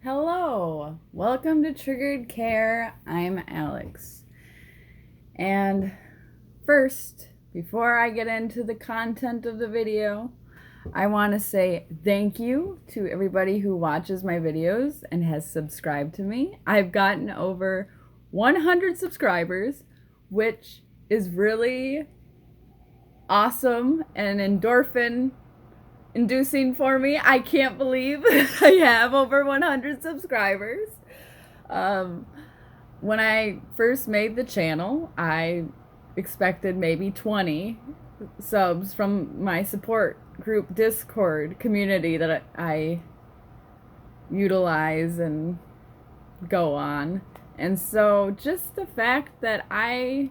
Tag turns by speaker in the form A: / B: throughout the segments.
A: Hello, welcome to Triggered Care. I'm Alex. And first, before I get into the content of the video, I want to say thank you to everybody who watches my videos and has subscribed to me. I've gotten over 100 subscribers, which is really awesome and endorphin inducing for me. I can't believe I have over 100 subscribers. When I first made the channel, I expected maybe 20 subs from my support group Discord community that I utilize and go on. And so just the fact that I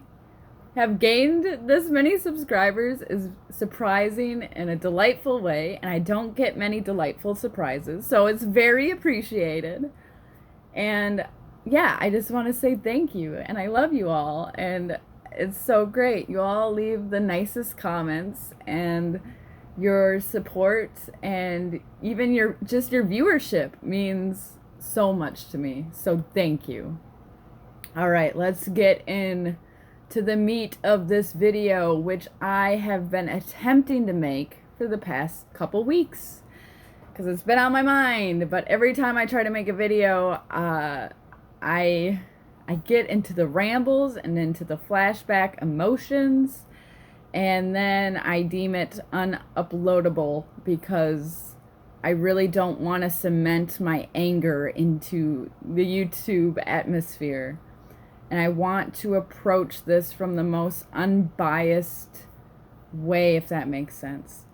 A: have gained this many subscribers is surprising in a delightful way, and I don't get many delightful surprises, so it's very appreciated. And yeah, I just want to say thank you, and I love you all, and it's so great. You all leave the nicest comments, and your support and even your viewership means so much to me, so thank you. All right, let's get in to the meat of this video, which I have been attempting to make for the past couple weeks because it's been on my mind. But every time I try to make a video, I get into the rambles and into the flashback emotions, and then I deem it unuploadable because I really don't want to cement my anger into the YouTube atmosphere. And I want to approach this from the most unbiased way, if that makes sense.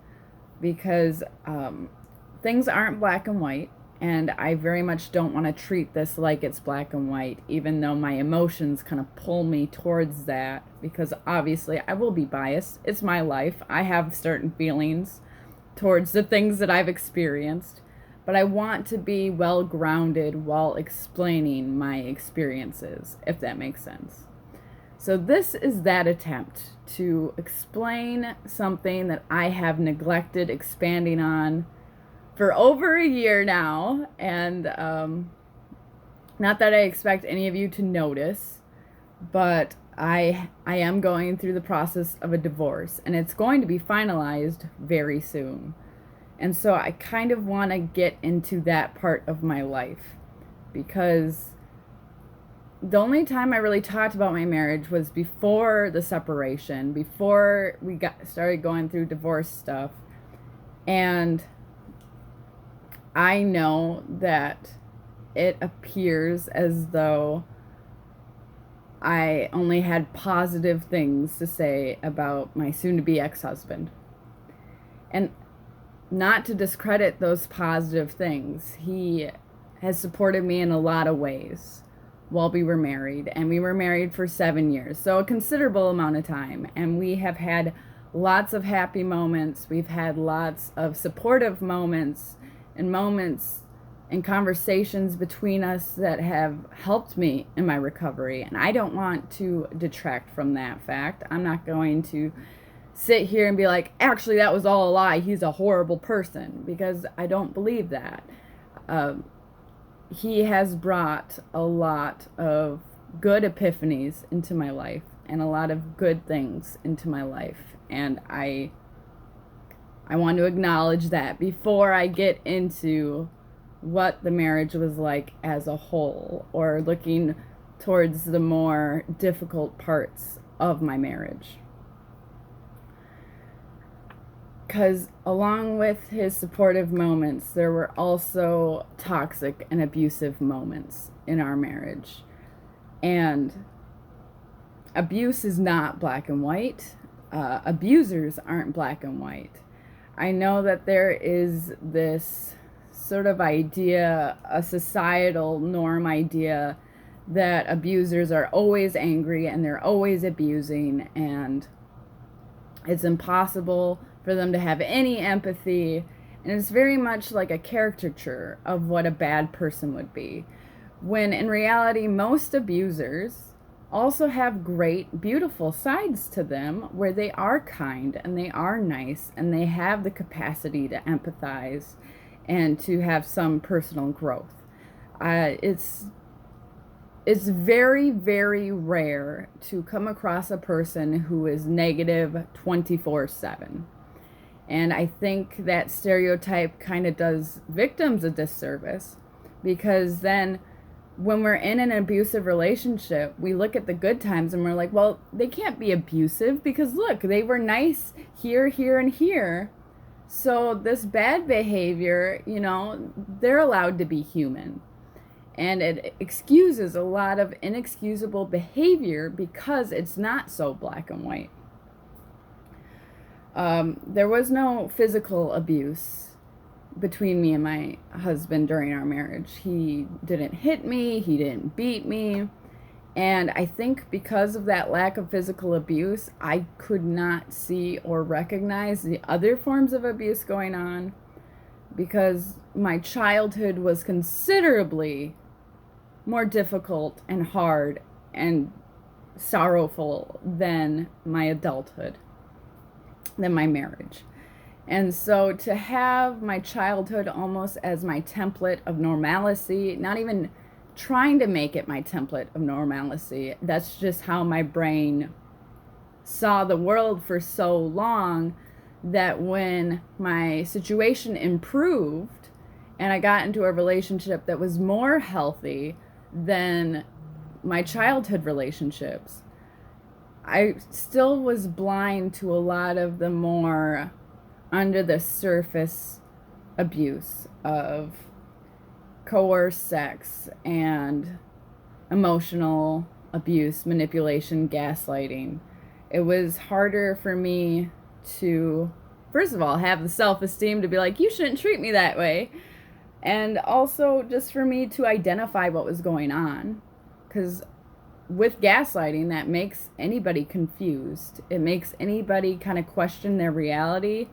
A: Because things aren't black and white, and I very much don't want to treat this like it's black and white, even though my emotions kind of pull me towards that, because obviously I will be biased. It's my life. I have certain feelings towards the things that I've experienced. But I want to be well grounded while explaining my experiences, if that makes sense. So this is that attempt to explain something that I have neglected expanding on for over a year now. And not that I expect any of you to notice, but I am going through the process of a divorce, and it's going to be finalized very soon. And so I kind of want to get into that part of my life, because the only time I really talked about my marriage was before the separation, before we started going through divorce stuff. And I know that it appears as though I only had positive things to say about my soon-to-be ex-husband. And not to discredit those positive things, he has supported me in a lot of ways while we were married. And we were married for 7 years, so a considerable amount of time. And we have had lots of happy moments. We've had lots of supportive moments and conversations between us that have helped me in my recovery. And I don't want to detract from that fact. I'm not going to sit here and be like, actually, that was all a lie. He's a horrible person, because I don't believe that. He has brought a lot of good epiphanies into my life and a lot of good things into my life. And I want to acknowledge that before I get into what the marriage was like as a whole, or looking towards the more difficult parts of my marriage. Because along with his supportive moments, there were also toxic and abusive moments in our marriage. And abuse is not black and white. Abusers aren't black and white. I know that there is this sort of idea, a societal norm idea, that abusers are always angry and they're always abusing, and it's impossible for them to have any empathy, and it's very much like a caricature of what a bad person would be, when in reality most abusers also have great, beautiful sides to them, where they are kind and they are nice and they have the capacity to empathize and to have some personal growth. It's very, very rare to come across a person who is negative 24/7. And I think that stereotype kind of does victims a disservice, because then when we're in an abusive relationship, we look at the good times and we're like, well, they can't be abusive because look, they were nice here, here, and here. So this bad behavior, they're allowed to be human. And it excuses a lot of inexcusable behavior because it's not so black and white. There was no physical abuse between me and my husband during our marriage. He didn't hit me, he didn't beat me. And I think because of that lack of physical abuse, I could not see or recognize the other forms of abuse going on, because my childhood was considerably more difficult and hard and sorrowful than my adulthood, than my marriage. And so to have my childhood almost as my template of normalcy, not even trying to make it my template of normalcy, that's just how my brain saw the world for so long, that when my situation improved and I got into a relationship that was more healthy than my childhood relationships, I still was blind to a lot of the more under the surface abuse of coerced sex and emotional abuse, manipulation, gaslighting. It was harder for me to, first of all, have the self-esteem to be like, you shouldn't treat me that way. And also just for me to identify what was going on. Because with gaslighting, that makes anybody confused. It makes anybody kind of question their reality.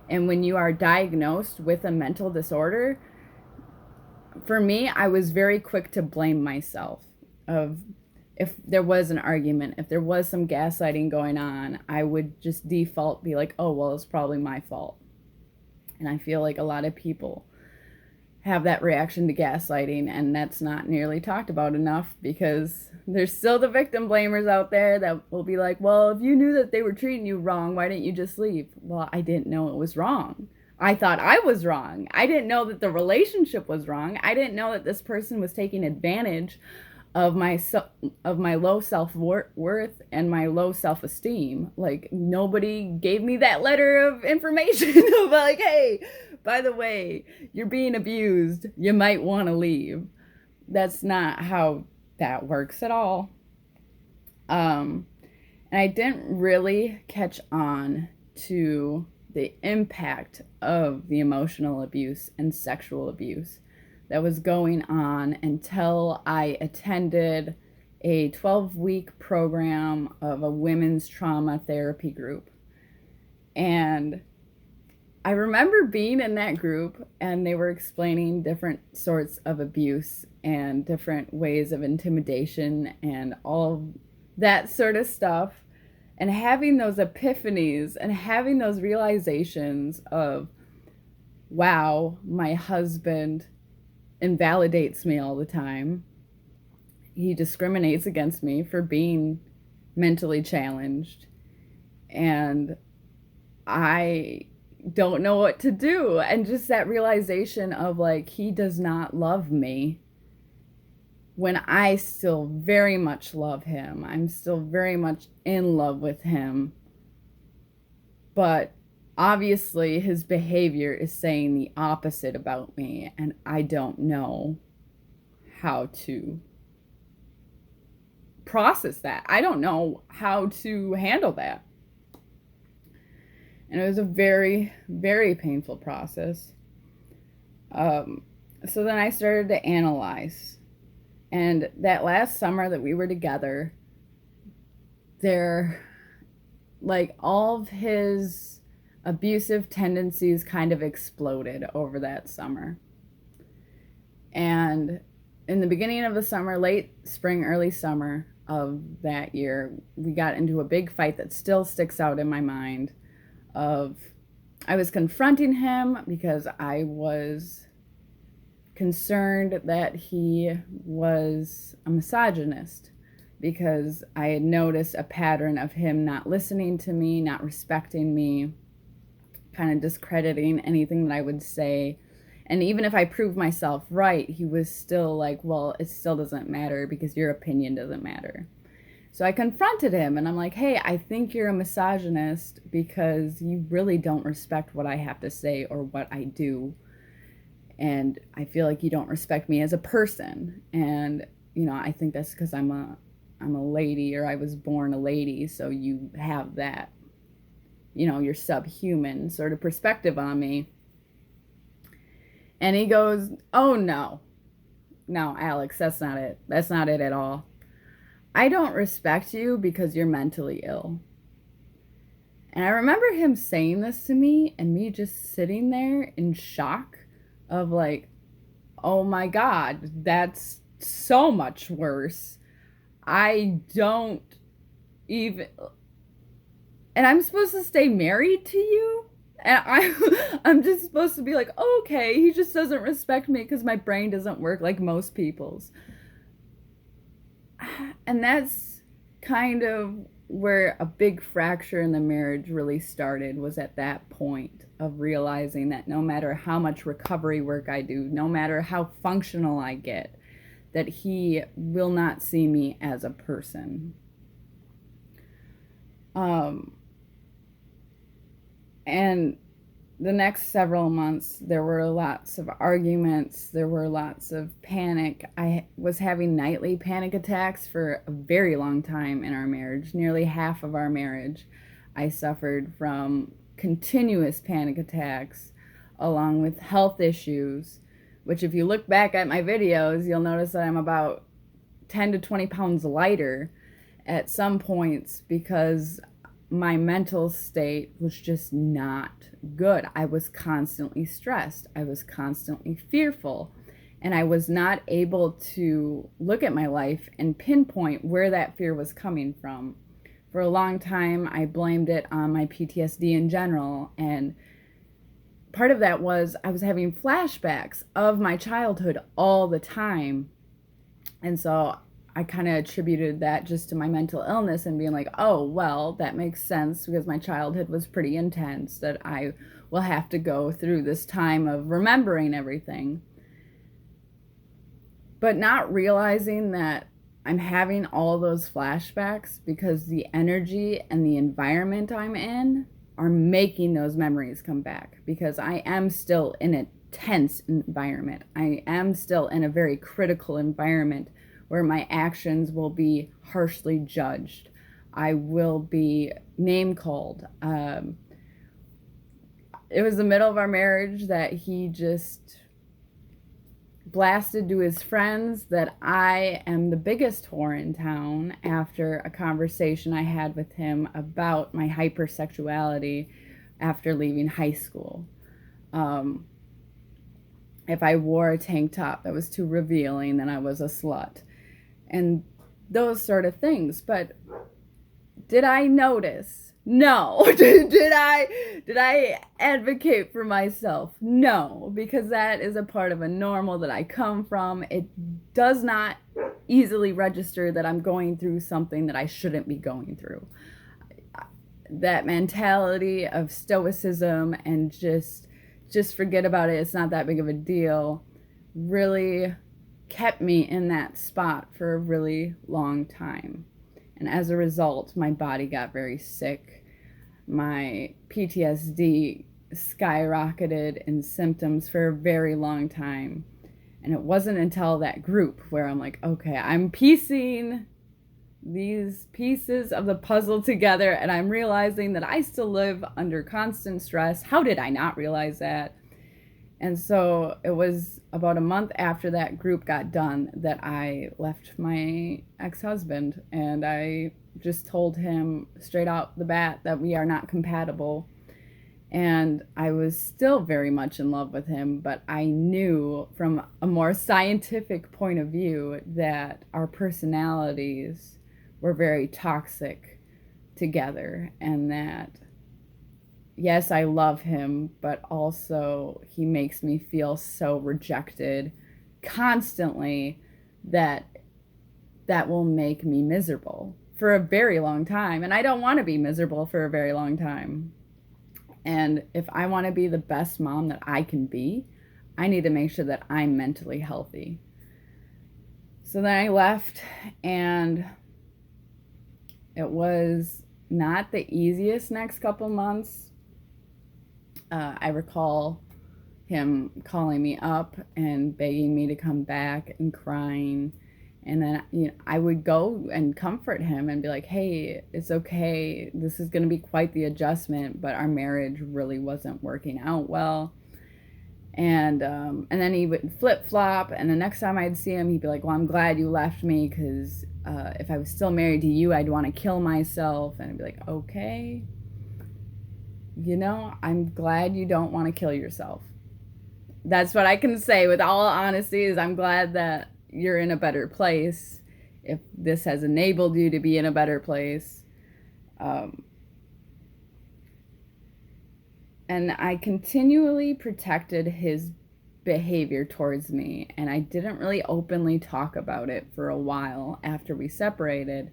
A: And when you are diagnosed with a mental disorder, for me, I was very quick to blame myself. Of if there was an argument, if there was some gaslighting going on, I would just default be like, oh, well, it's probably my fault. And I feel like a lot of people have that reaction to gaslighting, and that's not nearly talked about enough, because there's still the victim blamers out there that will be like, well, if you knew that they were treating you wrong, why didn't you just leave? Well, I didn't know it was wrong. I thought I was wrong. I didn't know that the relationship was wrong. I didn't know that this person was taking advantage of my low self-worth and my low self-esteem. Like, nobody gave me that letter of information of like, hey, by the way, you're being abused, you might want to leave. That's not how that works at all. And I didn't really catch on to the impact of the emotional abuse and sexual abuse that was going on until I attended a 12-week program of a women's trauma therapy group. And I remember being in that group, and they were explaining different sorts of abuse and different ways of intimidation and all that sort of stuff, and having those epiphanies and having those realizations of, wow, my husband invalidates me all the time. He discriminates against me for being mentally challenged, and I don't know what to do. And just that realization of like, he does not love me when I still very much love him. I'm still very much in love with him, but obviously his behavior is saying the opposite about me, and I don't know how to process that. I don't know how to handle that. And it was a very, very painful process. So then I started to analyze. And that last summer that we were together, all of his abusive tendencies kind of exploded over that summer. And in the beginning of the summer, late spring, early summer of that year, we got into a big fight that still sticks out in my mind. I was confronting him because I was concerned that he was a misogynist because I had noticed a pattern of him not listening to me, not respecting me, kind of discrediting anything that I would say. And even if I proved myself right, he was still like, well, it still doesn't matter because your opinion doesn't matter. So I confronted him and I'm like, hey, I think you're a misogynist because you really don't respect what I have to say or what I do. And I feel like you don't respect me as a person. And, I think that's because I'm a lady, or I was born a lady. So you have that, your subhuman sort of perspective on me. And he goes, oh, no, Alex, that's not it. That's not it at all. I don't respect you because you're mentally ill. And I remember him saying this to me and me just sitting there in shock of like, oh my God, that's so much worse. I don't even, and I'm supposed to stay married to you? And I'm just supposed to be like, okay, he just doesn't respect me because my brain doesn't work like most people's. And that's kind of where a big fracture in the marriage really started, was at that point of realizing that no matter how much recovery work I do, no matter how functional I get, that he will not see me as a person. And the next several months, there were lots of arguments. There were lots of panic. I was having nightly panic attacks for a very long time in our marriage. Nearly half of our marriage, I suffered from continuous panic attacks, along with health issues, which if you look back at my videos, you'll notice that I'm about 10 to 20 pounds lighter at some points because my mental state was just not good. I was constantly stressed. I was constantly fearful. And I was not able to look at my life and pinpoint where that fear was coming from. For a long time, I blamed it on my PTSD in general. And part of that was I was having flashbacks of my childhood all the time. And so I kind of attributed that just to my mental illness and being like, oh, well, that makes sense because my childhood was pretty intense, that I will have to go through this time of remembering everything. But not realizing that I'm having all those flashbacks because the energy and the environment I'm in are making those memories come back, because I am still in a tense environment. I am still in a very critical environment where my actions will be harshly judged. I will be name called. It was the middle of our marriage that he just blasted to his friends that I am the biggest whore in town after a conversation I had with him about my hypersexuality after leaving high school. If I wore a tank top that was too revealing, then I was a slut. And those sort of things. But did I notice? No. Did I advocate for myself? No, because that is a part of a normal that I come from. It does not easily register that I'm going through something that I shouldn't be going through. That mentality of stoicism and just forget about it, it's not that big of a deal, really kept me in that spot for a really long time. And as a result, my body got very sick. My PTSD skyrocketed in symptoms for a very long time. And it wasn't until that group where I'm like, okay, I'm piecing these pieces of the puzzle together and I'm realizing that I still live under constant stress. How did I not realize that? And so it was about a month after that group got done that I left my ex-husband, and I just told him straight out the bat that we are not compatible. And I was still very much in love with him, but I knew from a more scientific point of view that our personalities were very toxic together, and that yes, I love him, but also he makes me feel so rejected constantly that will make me miserable for a very long time. And I don't want to be miserable for a very long time. And if I want to be the best mom that I can be, I need to make sure that I'm mentally healthy. So then I left, and it was not the easiest next couple months. I recall him calling me up and begging me to come back and crying. And then, I would go and comfort him and be like, hey, it's okay. This is going to be quite the adjustment, but our marriage really wasn't working out well. And then he would flip-flop, and the next time I'd see him, he'd be like, well, I'm glad you left me, because if I was still married to you, I'd want to kill myself. And I'd be like, okay, I'm glad you don't want to kill yourself. That's what I can say with all honesty, is I'm glad that you're in a better place, if this has enabled you to be in a better place. And I continually protected his behavior towards me, and I didn't really openly talk about it for a while after we separated.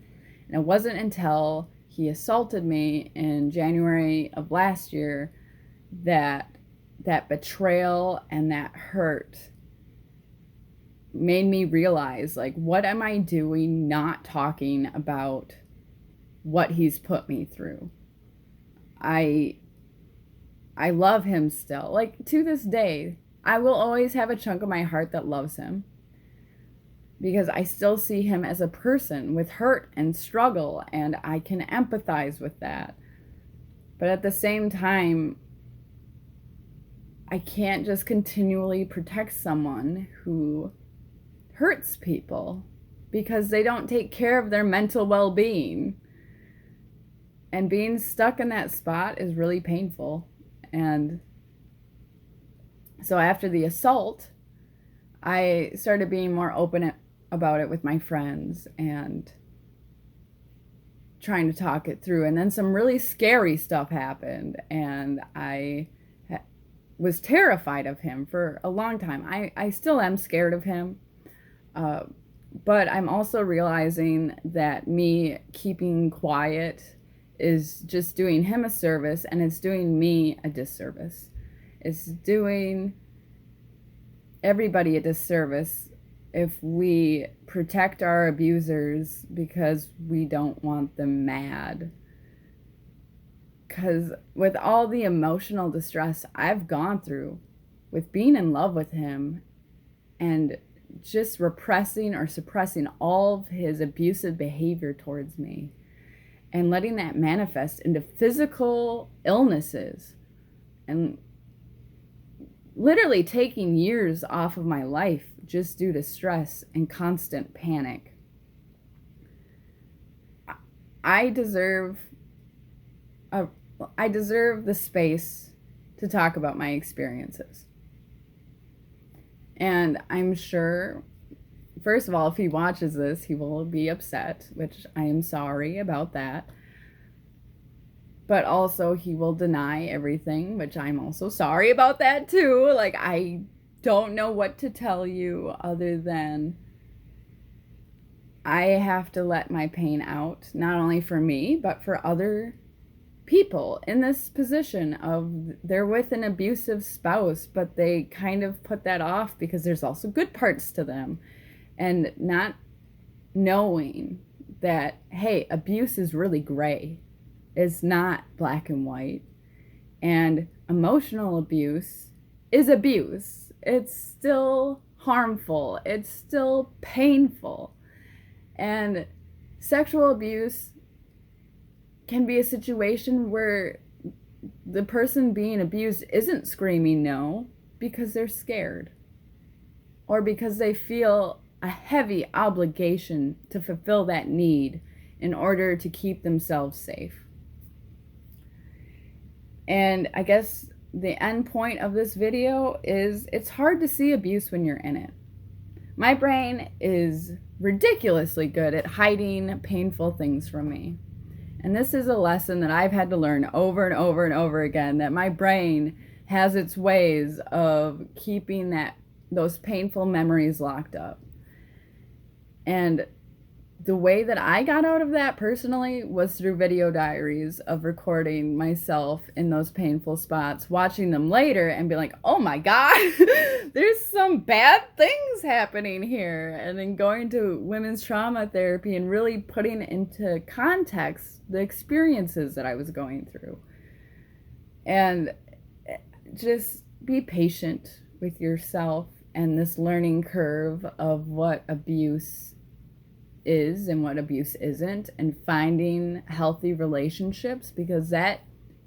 A: And it wasn't until he assaulted me in January of last year that betrayal and that hurt made me realize, like, what am I doing not talking about what he's put me through? I love him still. Like, to this day, I will always have a chunk of my heart that loves him, because I still see him as a person with hurt and struggle, and I can empathize with that. But at the same time, I can't just continually protect someone who hurts people because they don't take care of their mental well-being. And being stuck in that spot is really painful. And so after the assault, I started being more open about it with my friends and trying to talk it through. And then some really scary stuff happened, and I was terrified of him for a long time. I still am scared of him. But I'm also realizing that me keeping quiet is just doing him a service, and it's doing me a disservice. It's doing everybody a disservice if we protect our abusers because we don't want them mad. Because with all the emotional distress I've gone through with being in love with him and just repressing or suppressing all of his abusive behavior towards me and letting that manifest into physical illnesses and literally taking years off of my life just due to stress and constant panic. I deserve the space to talk about my experiences. And I'm sure, first of all, if he watches this, he will be upset, which I am sorry about that. But also, he will deny everything, which I'm also sorry about that too. Like, I don't know what to tell you other than I have to let my pain out, not only for me, but for other people in this position of they're with an abusive spouse, but they kind of put that off because there's also good parts to them, and not knowing that, hey, abuse is really gray. It's not black and white. And emotional abuse is abuse. It's still harmful. It's still painful. And sexual abuse can be a situation where the person being abused isn't screaming no because they're scared, or because they feel a heavy obligation to fulfill that need in order to keep themselves safe. And I guess the end point of this video is it's hard to see abuse when you're in it. My brain is ridiculously good at hiding painful things from me. And this is a lesson that I've had to learn over and over and over again, that my brain has its ways of keeping that those painful memories locked up. And the way that I got out of that personally was through video diaries of recording myself in those painful spots, watching them later and be like, oh my God, there's some bad things happening here. And then going to women's trauma therapy and really putting into context the experiences that I was going through. And just be patient with yourself and this learning curve of what abuse is and what abuse isn't, and finding healthy relationships, because that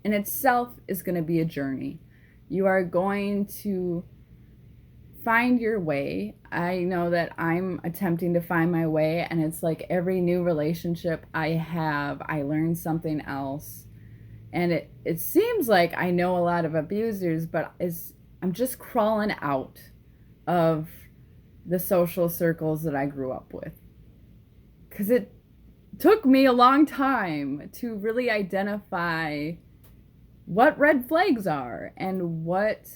A: in itself is going to be a journey. You are going to find your way. I know that I'm attempting to find my way, and it's like every new relationship I have, I learn something else. And it seems like I know a lot of abusers, but I'm just crawling out of the social circles that I grew up with. Because it took me a long time to really identify what red flags are and what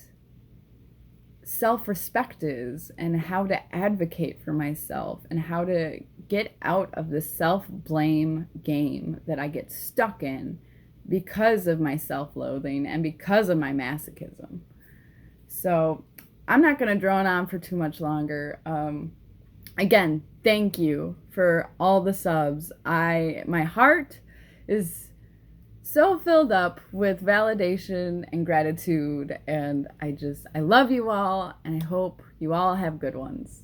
A: self-respect is, and how to advocate for myself, and how to get out of the self-blame game that I get stuck in because of my self-loathing and because of my masochism. So I'm not going to drone on for too much longer. Again, thank you for all the subs. My heart is so filled up with validation and gratitude, and I love you all, and I hope you all have good ones.